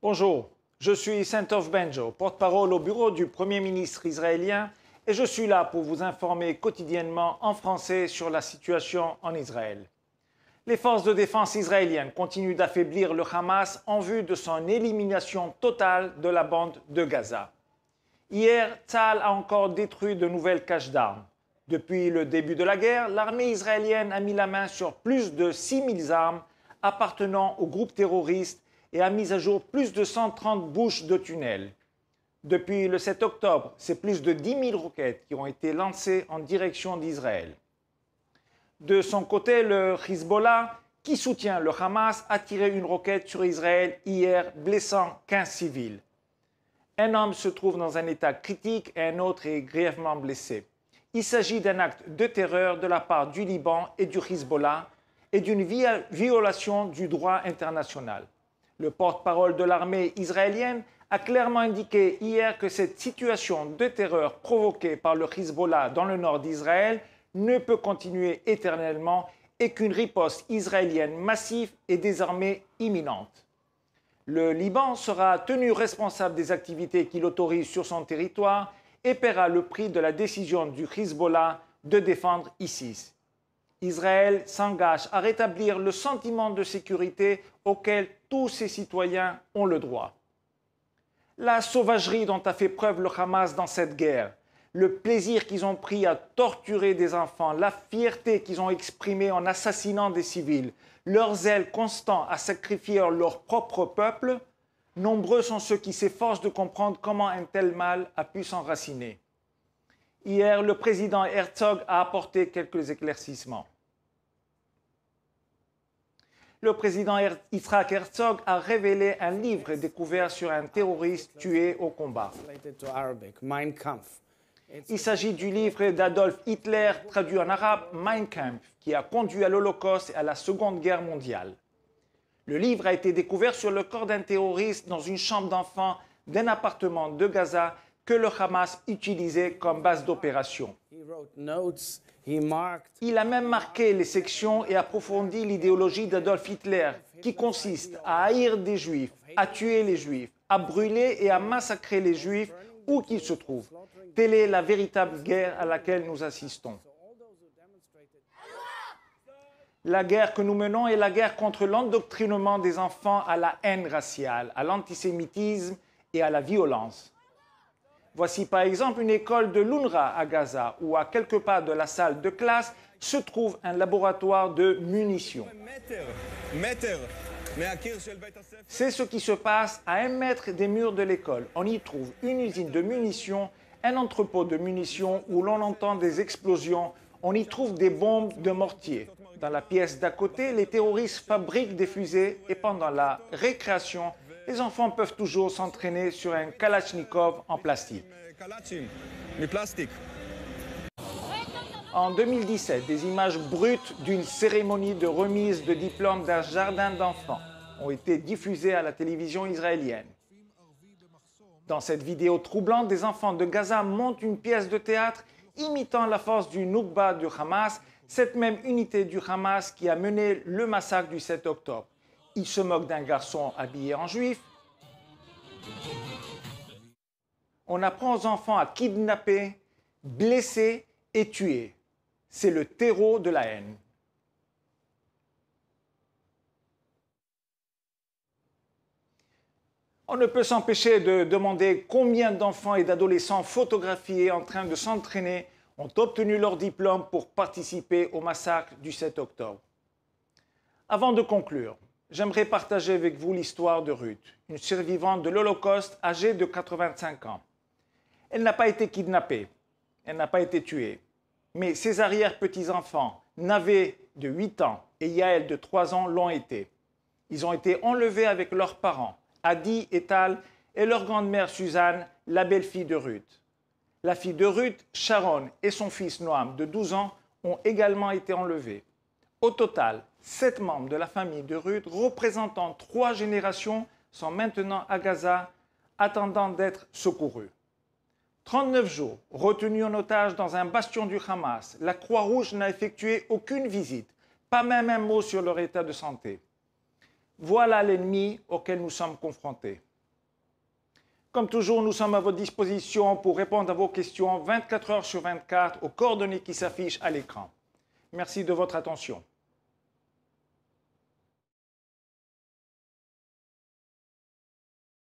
Bonjour, je suis Santov Benjo, porte-parole au bureau du Premier ministre israélien et je suis là pour vous informer quotidiennement en français sur la situation en Israël. Les forces de défense israéliennes continuent d'affaiblir le Hamas en vue de son élimination totale de la bande de Gaza. Hier, Tzahal a encore détruit de nouvelles caches d'armes. Depuis le début de la guerre, l'armée israélienne a mis la main sur plus de 6000 armes appartenant au groupe terroriste et a mis à jour plus de 130 bouches de tunnels. Depuis le 7 octobre, c'est plus de 10 000 roquettes qui ont été lancées en direction d'Israël. De son côté, le Hezbollah, qui soutient le Hamas, a tiré une roquette sur Israël hier, blessant 15 civils. Un homme se trouve dans un état critique et un autre est grièvement blessé. Il s'agit d'un acte de terreur de la part du Liban et du Hezbollah et d'une violation du droit international. Le porte-parole de l'armée israélienne a clairement indiqué hier que cette situation de terreur provoquée par le Hezbollah dans le nord d'Israël ne peut continuer éternellement et qu'une riposte israélienne massive est désormais imminente. Le Liban sera tenu responsable des activités qu'il autorise sur son territoire et paiera le prix de la décision du Hezbollah de défendre ISIS. Israël s'engage à rétablir le sentiment de sécurité auquel tous ses citoyens ont le droit. La sauvagerie dont a fait preuve le Hamas dans cette guerre, le plaisir qu'ils ont pris à torturer des enfants, la fierté qu'ils ont exprimée en assassinant des civils, leur zèle constant à sacrifier leur propre peuple, nombreux sont ceux qui s'efforcent de comprendre comment un tel mal a pu s'enraciner. Hier, le président Herzog a apporté quelques éclaircissements. Le président Yitzhak Herzog a révélé un livre découvert sur un terroriste tué au combat. Il s'agit du livre d'Adolf Hitler, traduit en arabe, Mein Kampf, qui a conduit à l'Holocauste et à la Seconde Guerre mondiale. Le livre a été découvert sur le corps d'un terroriste dans une chambre d'enfant d'un appartement de Gaza que le Hamas utilisait comme base d'opération. Il a même marqué les sections et approfondi l'idéologie d'Adolf Hitler, qui consiste à haïr des Juifs, à tuer les Juifs, à brûler et à massacrer les Juifs où qu'ils se trouvent. Telle est la véritable guerre à laquelle nous assistons. La guerre que nous menons est la guerre contre l'endoctrinement des enfants à la haine raciale, à l'antisémitisme et à la violence. Voici par exemple une école de l'UNRWA à Gaza, où à quelques pas de la salle de classe se trouve un laboratoire de munitions. C'est ce qui se passe à 1 mètre des murs de l'école. On y trouve une usine de munitions, un entrepôt de munitions où l'on entend des explosions. On y trouve des bombes de mortier. Dans la pièce d'à côté, les terroristes fabriquent des fusées et pendant la récréation, les enfants peuvent toujours s'entraîner sur un Kalachnikov en plastique. En 2017, des images brutes d'une cérémonie de remise de diplôme d'un jardin d'enfants ont été diffusées à la télévision israélienne. Dans cette vidéo troublante, des enfants de Gaza montent une pièce de théâtre imitant la force du Noukba du Hamas, cette même unité du Hamas qui a mené le massacre du 7 octobre. Ils se moquent d'un garçon habillé en juif. On apprend aux enfants à kidnapper, blesser et tuer. C'est le terreau de la haine. On ne peut s'empêcher de demander combien d'enfants et d'adolescents photographiés en train de s'entraîner ont obtenu leur diplôme pour participer au massacre du 7 octobre. Avant de conclure, j'aimerais partager avec vous l'histoire de Ruth, une survivante de l'Holocauste âgée de 85 ans. Elle n'a pas été kidnappée, elle n'a pas été tuée, mais ses arrière-petits-enfants, Navé de 8 ans et Yael de 3 ans, l'ont été. Ils ont été enlevés avec leurs parents, Adi et Tal, et leur grand-mère Suzanne, la belle-fille de Ruth. La fille de Ruth, Sharon, et son fils Noam, de 12 ans, ont également été enlevés. Au total, 7 membres de la famille de Ruth, représentant 3 générations, sont maintenant à Gaza, attendant d'être secourus. 39 jours retenus en otage dans un bastion du Hamas, la Croix-Rouge n'a effectué aucune visite, pas même un mot sur leur état de santé. Voilà l'ennemi auquel nous sommes confrontés. Comme toujours, nous sommes à votre disposition pour répondre à vos questions 24 heures sur 24 aux coordonnées qui s'affichent à l'écran. Merci de votre attention.